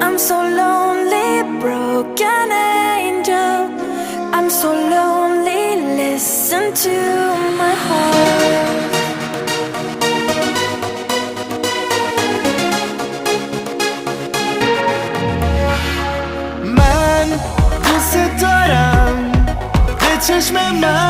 I'm so lonely, broken angel. I'm so lonely, listen to my heart. من دوست دارم به چشم من